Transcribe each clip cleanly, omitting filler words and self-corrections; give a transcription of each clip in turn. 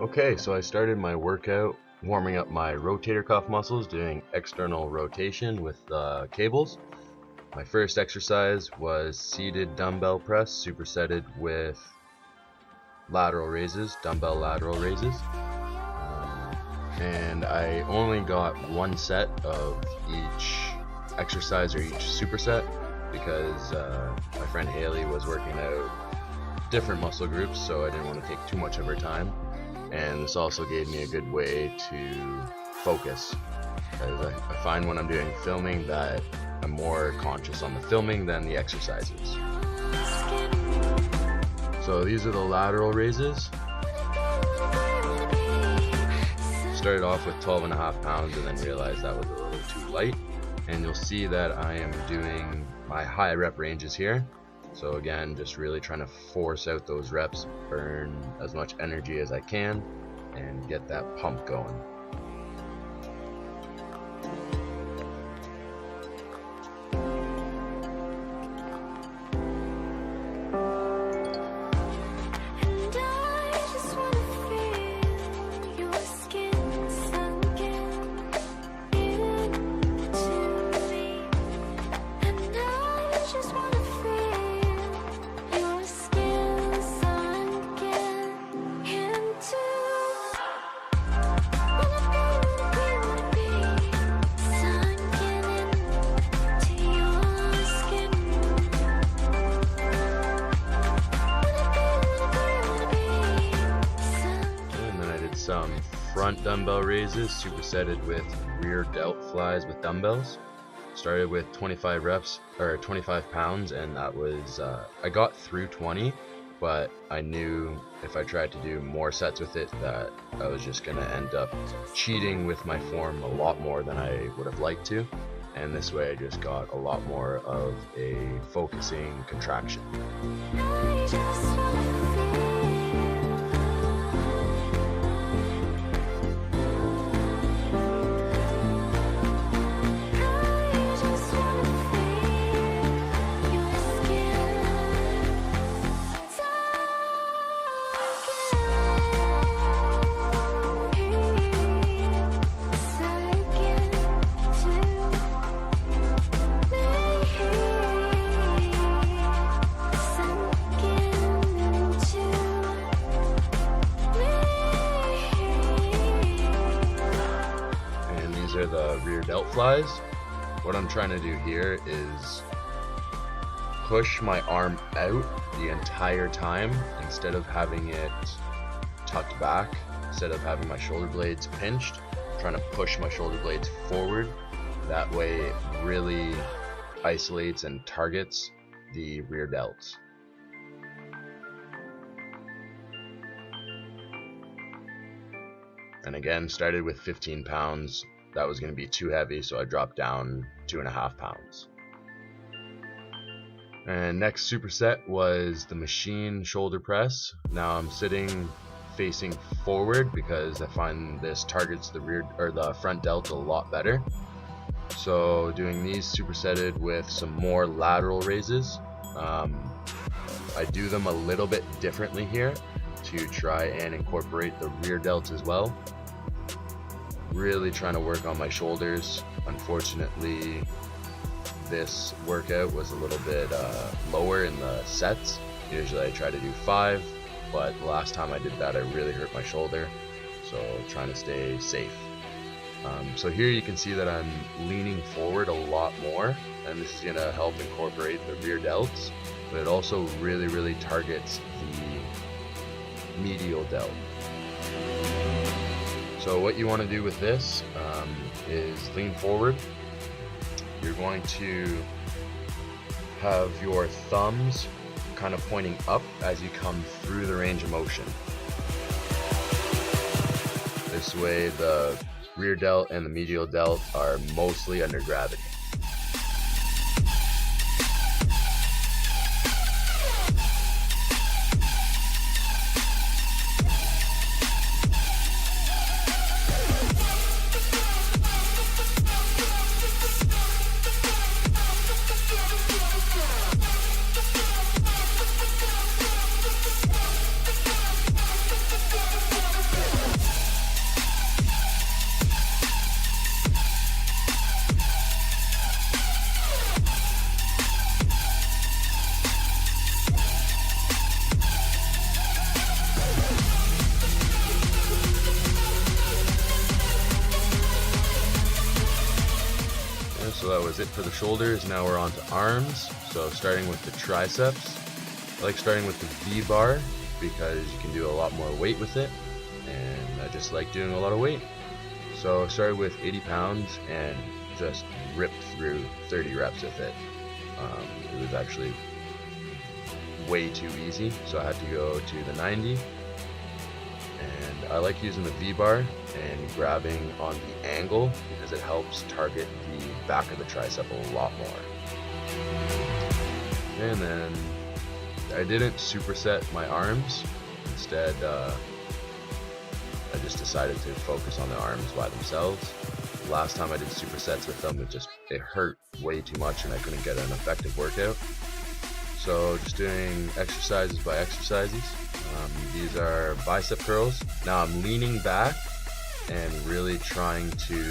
Okay, so I started my workout warming up my rotator cuff muscles, doing external rotation with cables. My first exercise was seated dumbbell press, supersetted with lateral raises, dumbbell lateral raises. And I only got one set of each exercise or each superset because my friend Haley was working out different muscle groups, so I didn't want to take too much of her time. And this also gave me a good way to focus, because I find when I'm doing filming that I'm more conscious on the filming than the exercises. So these are the lateral raises. Started off with 12.5 pounds and then realized that was a little too light. And you'll see that I am doing my high rep ranges here. So again, just really trying to force out those reps, burn as much energy as I can, and get that pump going. Some front dumbbell raises supersetted with rear delt flies with dumbbells. Started with 25 reps or 25 pounds, and that was I got through 20, but I knew if I tried to do more sets with it that I was just gonna end up cheating with my form a lot more than I would have liked to, and this way I just got a lot more of a focusing contraction. Are the rear delt flies. What I'm trying to do here is push my arm out the entire time instead of having it tucked back, instead of having my shoulder blades pinched. I'm trying to push my shoulder blades forward. That way it really isolates and targets the rear delts. And again, started with 15 pounds. That was going to be too heavy, so I dropped down 2.5 pounds. And next superset was the machine shoulder press. Now I'm sitting facing forward because I find this targets the rear or the front delt a lot better. So doing these supersetted with some more lateral raises. I do them a little bit differently here to try and incorporate the rear delts as well. Really trying to work on my shoulders. Unfortunately, this workout was a little bit lower in the sets. Usually I try to do 5, but the last time I did that I really hurt my shoulder, so trying to stay safe. So here you can see that I'm leaning forward a lot more, and this is going to help incorporate the rear delts, but it also really targets the medial delt. So what you want to do with this is lean forward. You're going to have your thumbs kind of pointing up as you come through the range of motion. This way the rear delt and the medial delt are mostly under gravity. was it for the shoulders. Now we're on to arms. So starting with the triceps, I like starting with the V-bar because you can do a lot more weight with it, and I just like doing a lot of weight. So I started with 80 pounds and just ripped through 30 reps with it. It was actually way too easy, so I had to go to the 90. And I like using the V-bar and grabbing on the angle because it helps target the back of the tricep a lot more. And then I didn't superset my arms. Instead, I just decided to focus on the arms by themselves. Last time I did supersets with them, it hurt way too much and I couldn't get an effective workout. So just doing exercises by exercises. These are bicep curls. Now I'm leaning back and really trying to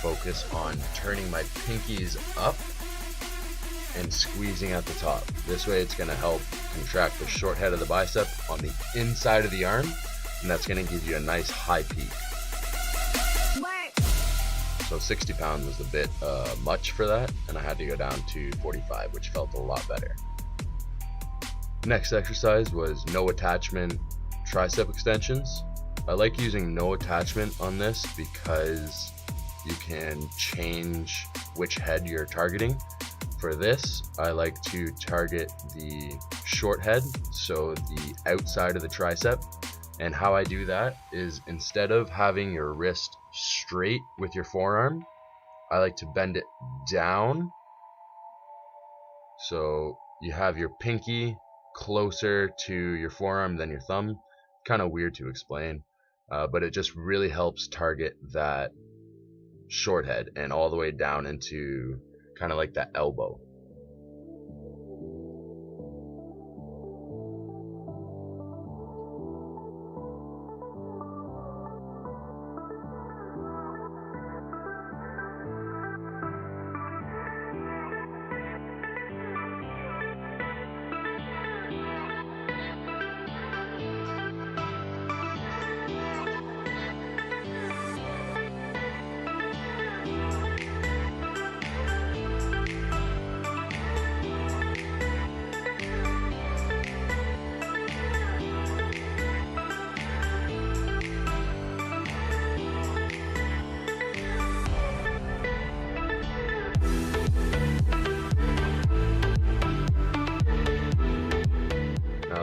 focus on turning my pinkies up and squeezing at the top. This way it's going to help contract the short head of the bicep on the inside of the arm, and that's going to give you a nice high peak. So 60 pounds was a bit much for that, and I had to go down to 45, which felt a lot better. Next exercise was no attachment tricep extensions. I like using no attachment on this because you can change which head you're targeting. For this, I like to target the short head, so the outside of the tricep. And how I do that is, instead of having your wrist straight with your forearm, I like to bend it down. So you have your pinky closer to your forearm than your thumb. Kind of weird to explain, but it just really helps target that short head and all the way down into kind of like that elbow.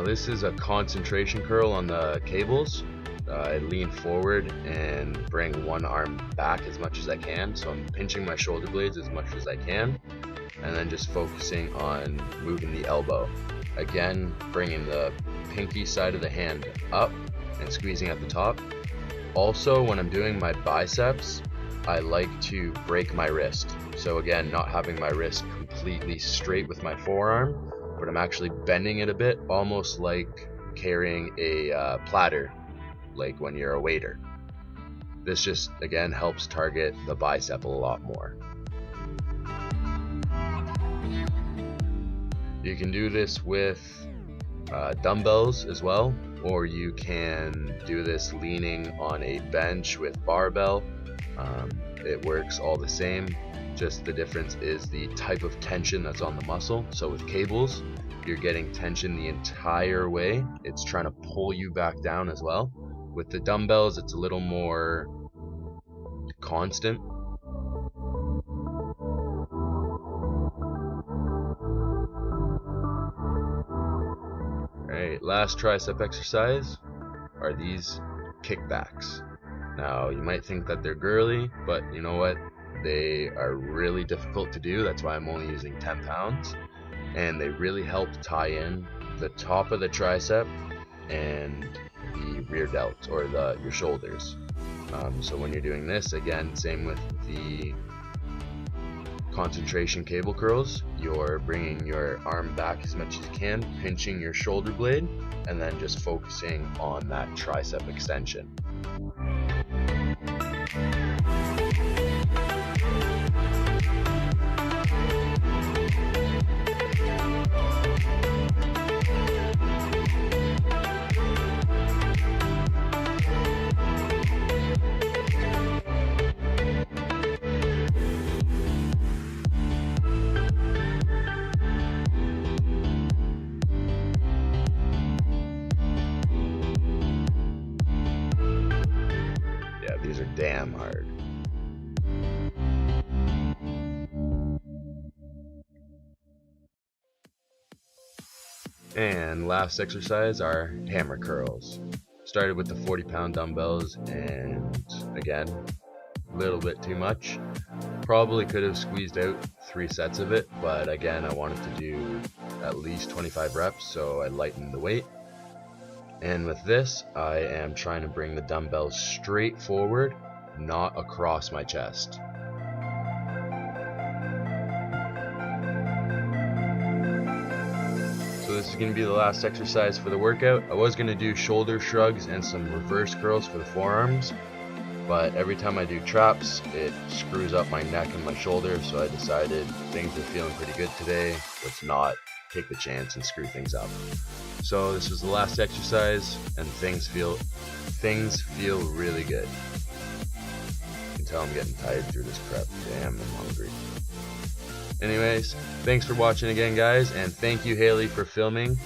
This is a concentration curl on the cables. I lean forward and bring one arm back as much as I can, so I'm pinching my shoulder blades as much as I can, and then just focusing on moving the elbow. Again, bringing the pinky side of the hand up and squeezing at the top. Also, when I'm doing my biceps, I like to break my wrist. So again, not having my wrist completely straight with my forearm, but I'm actually bending it a bit, almost like carrying a platter, like when you're a waiter. This just, again, helps target the bicep a lot more. You can do this with dumbbells as well, or you can do this leaning on a bench with barbell. It works all the same. Just the difference is the type of tension that's on the muscle. So with cables, you're getting tension the entire way. It's trying to pull you back down as well. With the dumbbells, it's a little more constant. Alright, last tricep exercise are these kickbacks. Now, you might think that they're girly, but you know what? They are really difficult to do. That's why I'm only using 10 pounds. And they really help tie in the top of the tricep and the rear delt, or your shoulders. So when you're doing this, again, same with the concentration cable curls, you're bringing your arm back as much as you can, pinching your shoulder blade, and then just focusing on that tricep extension. damn hard. And last exercise are hammer curls. Started with the 40-pound dumbbells, and again, a little bit too much. Probably could have squeezed out 3 sets of it, but again, I wanted to do at least 25 reps, so I lightened the weight. And with this, I am trying to bring the dumbbells straight forward, not across my chest. So this is going to be the last exercise for the workout. I was going to do shoulder shrugs and some reverse curls for the forearms, but every time I do traps, it screws up my neck and my shoulder, so I decided things are feeling pretty good today. Let's not take the chance and screw things up. So this was the last exercise, and things feel really good. You can tell I'm getting tired through this prep. Damn, I'm hungry. Anyways, thanks for watching again, guys, and thank you, Haley, for filming.